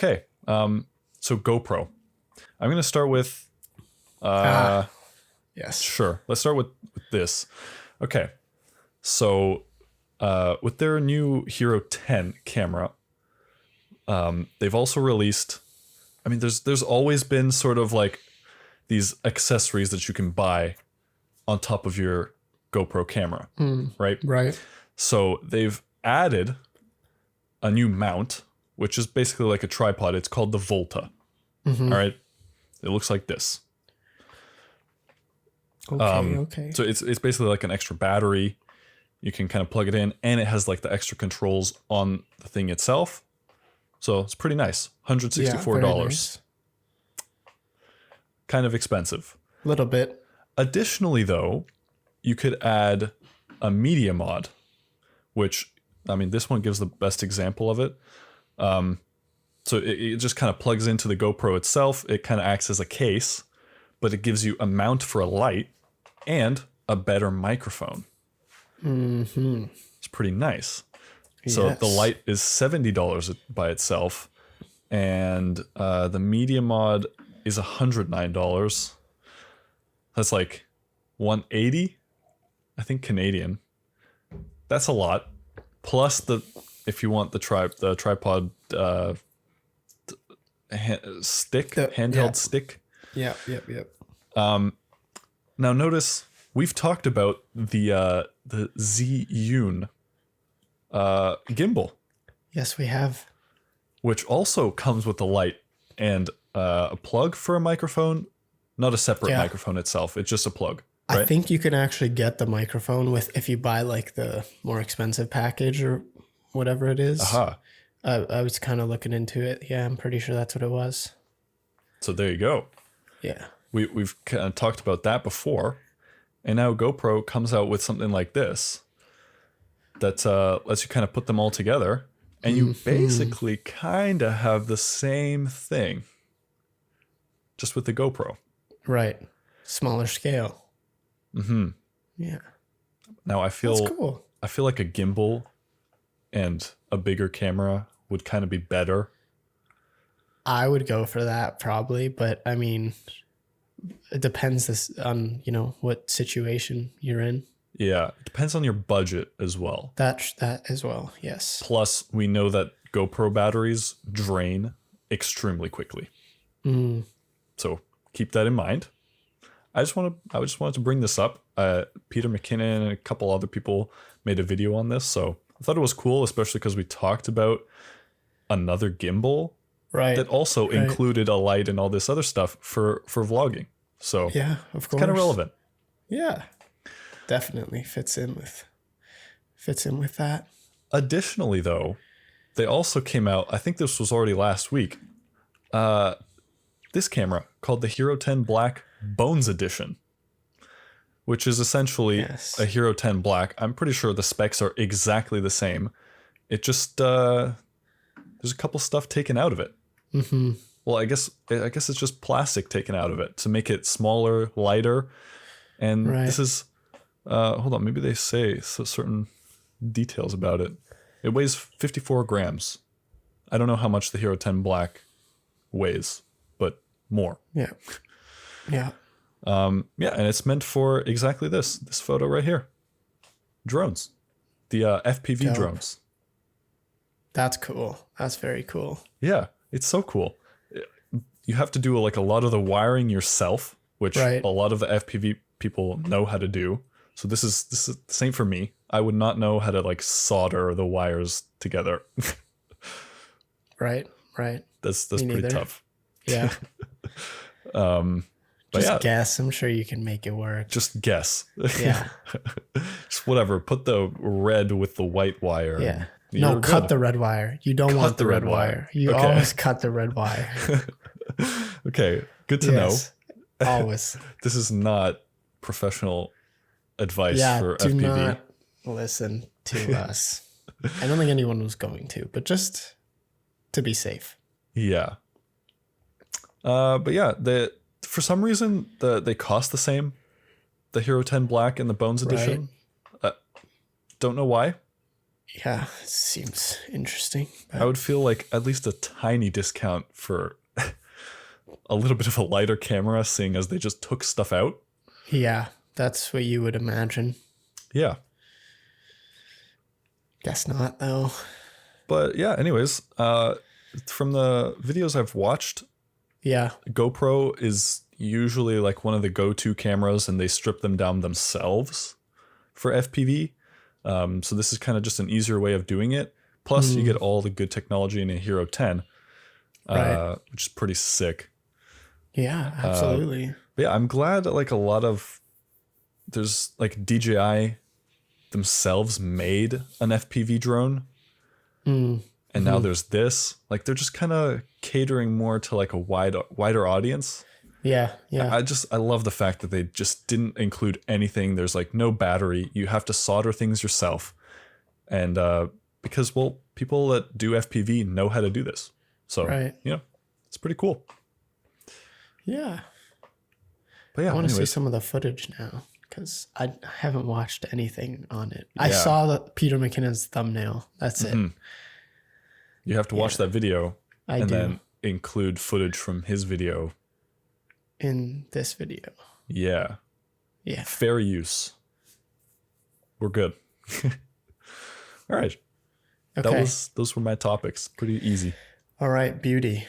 Okay. So GoPro. I'm going to start with... Yes. Sure. Let's start with this. Okay. So with their new Hero 10 camera, they've also released... I mean, there's always been sort of like these accessories that you can buy on top of your GoPro camera, right? Right. So they've added a new mount, which is basically like a tripod. It's called the Volta. All right. It looks like this. Okay. So it's basically like an extra battery. You can kind of plug it in, and it has like the extra controls on the thing itself. So it's pretty nice. $164. very nice. Kind of expensive. Little bit. Additionally, though, you could add a media mod, which, I mean, this one gives the best example of it. So it just kind of plugs into the GoPro itself. It kind of acts as a case, but it gives you a mount for a light and a better microphone. It's pretty nice. So Yes. the light is $70 by itself, and the media mod is $109. That's like $180, I think, Canadian. That's a lot. Plus if you want the tripod handheld stick. Yep. Now notice we've talked about the Zhiyun gimbal, Yes, we have. which also comes with a light and a plug for a microphone, not a separate microphone itself. It's just a plug. Right? I think you can actually get the microphone if you buy like the more expensive package or whatever it is. I was kind of looking into it. Yeah, I'm pretty sure that's what it was. So there you go. Yeah. We've kind of talked about that before, and now GoPro comes out with something like this that lets you kind of put them all together, and you basically kind of have the same thing, just with the GoPro. Right. Smaller scale. Yeah. Now That's cool. I feel like a gimbal and a bigger camera would kind of be better. I would go for that probably, but I mean, it depends on, what situation you're in. Yeah, it depends on your budget as well. That as well, yes. Plus, we know that GoPro batteries drain extremely quickly. So keep that in mind. I just wanted to bring this up. Peter McKinnon and a couple other people made a video on this, so I thought it was cool, especially because we talked about another gimbal that also included a light and all this other stuff for vlogging. So yeah, of course, it's kind of relevant. Yeah, definitely fits in with that. Additionally, though, they also came out, I think this was already last week, this camera called the Hero 10 Black Bones Edition, which is essentially a Hero 10 Black. I'm pretty sure the specs are exactly the same. It just, there's a couple stuff taken out of it. Well, I guess it's just plastic taken out of it to make it smaller, lighter. And this is, hold on, maybe they say certain details about it. It weighs 54 grams. I don't know how much the Hero 10 Black weighs, but more. Yeah. And it's meant for exactly this photo right here. Drones. The FPV drones. That's cool. That's very cool. Yeah, it's so cool. You have to do like a lot of the wiring yourself, which a lot of the FPV people know how to do. So this is the same for me. I would not know how to like solder the wires together. Right. That's pretty tough. Yeah. But guess. I'm sure you can make it work. Just guess. Yeah. Just whatever. Put the red with the white wire. Yeah. No, cut the red wire. You don't want the red wire. You always cut the red wire. Okay. Good to know. Always. This is not professional advice for do FPV. not listen to us. I don't think anyone was going to, but just to be safe. Yeah. But yeah, for some reason they cost the same. The Hero 10 Black and the Bones Edition. Don't know why. Yeah, it seems interesting. I would feel like at least a tiny discount for a little bit of a lighter camera, seeing as they just took stuff out. Yeah, that's what you would imagine. Yeah. Guess not, though. But yeah, anyways, from the videos I've watched, yeah, GoPro is usually like one of the go-to cameras, and they strip them down themselves for FPV. So this is kind of just an easier way of doing it. Plus, you get all the good technology in a Hero 10, which is pretty sick. Yeah, absolutely. But yeah, I'm glad that like a lot of there's like DJI themselves made an FPV drone. And now there's this. Like they're just kind of catering more to like a wider audience. Yeah, yeah. I love the fact that they just didn't include anything. There's like no battery. You have to solder things yourself. And because, well, people that do FPV know how to do this. So, it's pretty cool. Yeah. But yeah, I want to see some of the footage now because I haven't watched anything on it. Yeah. I saw Peter McKinnon's thumbnail. That's it. You have to watch that video then include footage from his video in this video. Yeah. Yeah. Fair use. We're good. All right. Okay. Those were my topics. Pretty easy. All right, beauty.